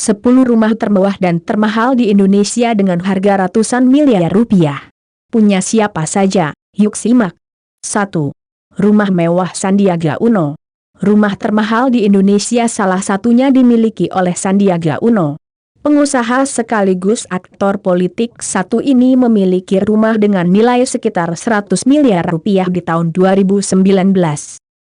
10 rumah termewah dan termahal di Indonesia dengan harga ratusan miliar rupiah. Punya siapa saja? Yuk simak. 1. Rumah mewah Sandiaga Uno. Rumah termahal di Indonesia salah satunya dimiliki oleh Sandiaga Uno. Pengusaha sekaligus aktor politik satu ini memiliki rumah dengan nilai sekitar 100 miliar rupiah di tahun 2019.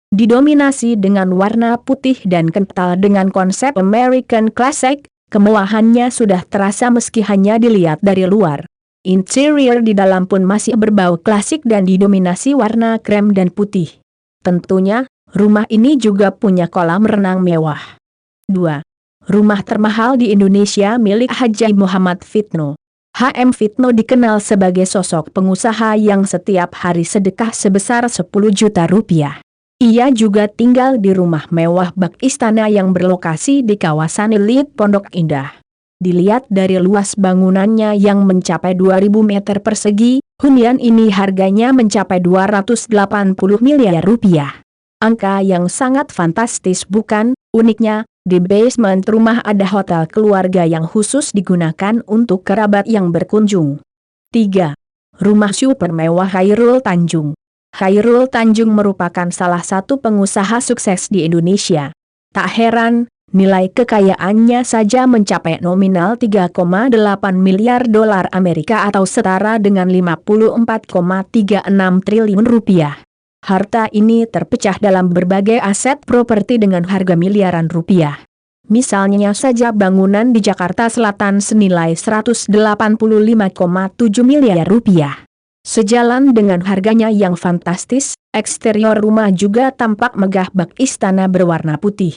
Didominasi dengan warna putih dan kental dengan konsep American Classic, kemewahannya sudah terasa meski hanya dilihat dari luar. Interior di dalam pun masih berbau klasik dan didominasi warna krem dan putih. Tentunya, rumah ini juga punya kolam renang mewah. 2. Rumah termahal di Indonesia milik Haji Muhammad Fitno. HM Fitno dikenal sebagai sosok pengusaha yang setiap hari sedekah sebesar 10 juta rupiah. Ia juga tinggal di rumah mewah bak istana yang berlokasi di kawasan elit Pondok Indah. Dilihat dari luas bangunannya yang mencapai 2000 meter persegi, hunian ini harganya mencapai 280 miliar rupiah. Angka yang sangat fantastis bukan? Uniknya, di basement rumah ada hotel keluarga yang khusus digunakan untuk kerabat yang berkunjung. 3. Rumah super mewah Khairul Tanjung. Khairul Tanjung merupakan salah satu pengusaha sukses di Indonesia. Tak heran, nilai kekayaannya saja mencapai nominal 3,8 miliar dolar Amerika atau setara dengan 54,36 triliun rupiah. Harta ini terpecah dalam berbagai aset properti dengan harga miliaran rupiah. Misalnya saja bangunan di Jakarta Selatan senilai 185,7 miliar rupiah. Sejalan dengan harganya yang fantastis, eksterior rumah juga tampak megah bak istana berwarna putih.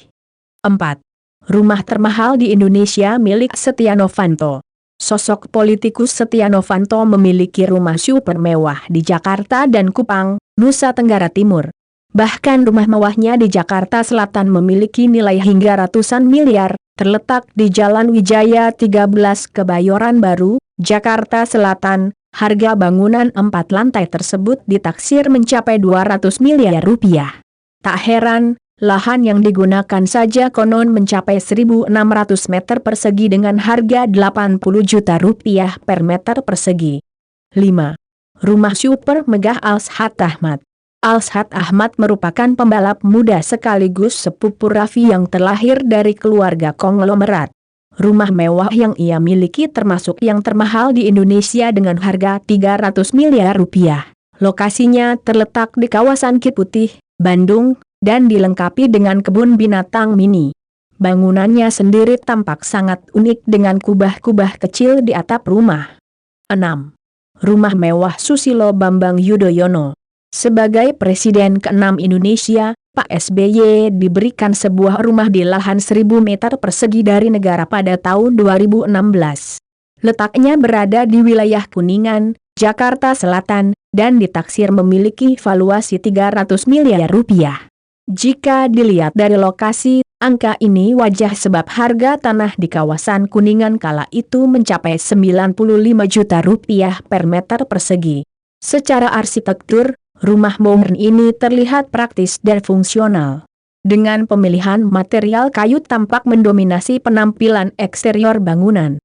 4. Rumah termahal di Indonesia milik Setia Novanto. Sosok politikus Setia Novanto memiliki rumah super mewah di Jakarta dan Kupang, Nusa Tenggara Timur. Bahkan rumah mewahnya di Jakarta Selatan memiliki nilai hingga ratusan miliar, terletak di Jalan Wijaya 13 Kebayoran Baru, Jakarta Selatan. Harga bangunan 4 lantai tersebut ditaksir mencapai 200 miliar rupiah. Tak heran, lahan yang digunakan saja konon mencapai 1.600 meter persegi dengan harga 80 juta rupiah per meter persegi. 5. Rumah super megah Alshad Ahmad. Alshad Ahmad merupakan pembalap muda sekaligus sepupu Raffi yang terlahir dari keluarga konglomerat. Rumah mewah yang ia miliki termasuk yang termahal di Indonesia dengan harga 300 miliar rupiah. Lokasinya terletak di kawasan Kiputih, Bandung, dan dilengkapi dengan kebun binatang mini. Bangunannya sendiri tampak sangat unik dengan kubah-kubah kecil di atap rumah. 6. Rumah mewah Susilo Bambang Yudhoyono. Sebagai Presiden ke-6 Indonesia, Pak SBY diberikan sebuah rumah di lahan 1000 meter persegi dari negara pada tahun 2016. Letaknya berada di wilayah Kuningan, Jakarta Selatan, dan ditaksir memiliki valuasi 300 miliar rupiah. Jika dilihat dari lokasi, angka ini wajar sebab harga tanah di kawasan Kuningan kala itu mencapai 95 juta rupiah per meter persegi. Secara arsitektur, rumah modern ini terlihat praktis dan fungsional. Dengan pemilihan material kayu tampak mendominasi penampilan eksterior bangunan.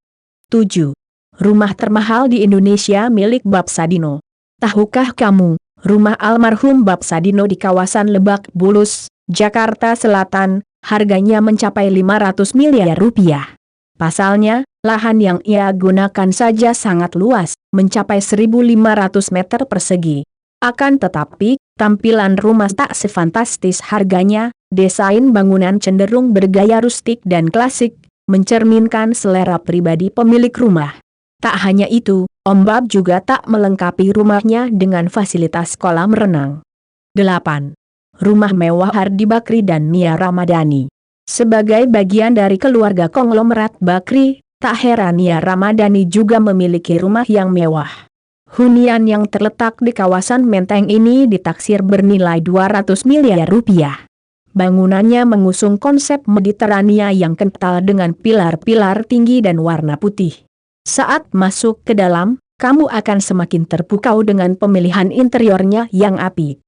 7. Rumah termahal di Indonesia milik Bab Sadino. Tahukah kamu, rumah almarhum Bab Sadino di kawasan Lebak Bulus, Jakarta Selatan, harganya mencapai 500 miliar rupiah. Pasalnya, lahan yang ia gunakan saja sangat luas, mencapai 1.500 meter persegi. Akan tetapi, tampilan rumah tak sefantastis harganya, desain bangunan cenderung bergaya rustik dan klasik, mencerminkan selera pribadi pemilik rumah. Tak hanya itu, Om Bab juga tak melengkapi rumahnya dengan fasilitas kolam renang. 8. Rumah mewah Hardi Bakri dan Nia Ramadhani. Sebagai bagian dari keluarga konglomerat Bakri, tak heran Nia Ramadhani juga memiliki rumah yang mewah. Hunian yang terletak di kawasan Menteng ini ditaksir bernilai 200 miliar rupiah. Bangunannya mengusung konsep Mediterania yang kental dengan pilar-pilar tinggi dan warna putih. Saat masuk ke dalam, kamu akan semakin terpukau dengan pemilihan interiornya yang apik.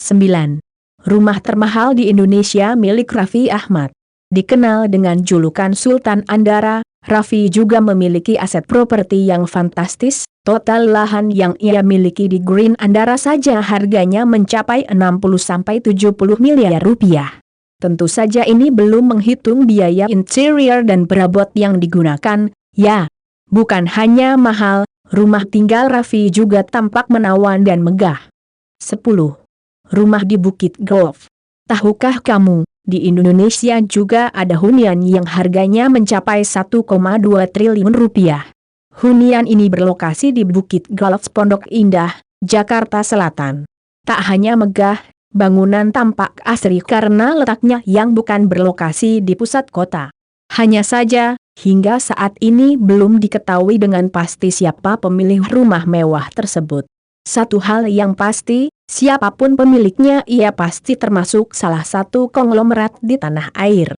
9. Rumah termahal di Indonesia milik Raffi Ahmad. Dikenal dengan julukan Sultan Andara, Raffi juga memiliki aset properti yang fantastis. Total lahan yang ia miliki di Green Andara saja harganya mencapai 60-70 miliar rupiah. Tentu saja ini belum menghitung biaya interior dan perabot yang digunakan. Ya, bukan hanya mahal, rumah tinggal Raffi juga tampak menawan dan megah. 10. Rumah di Bukit Golf. Tahukah kamu, di Indonesia juga ada hunian yang harganya mencapai 1,2 triliun rupiah. Hunian ini berlokasi di Bukit Golf Pondok Indah, Jakarta Selatan. Tak hanya megah, bangunan tampak asri karena letaknya yang bukan berlokasi di pusat kota. Hanya saja, hingga saat ini belum diketahui dengan pasti siapa pemilik rumah mewah tersebut. Satu hal yang pasti, siapapun pemiliknya ia pasti termasuk salah satu konglomerat di tanah air.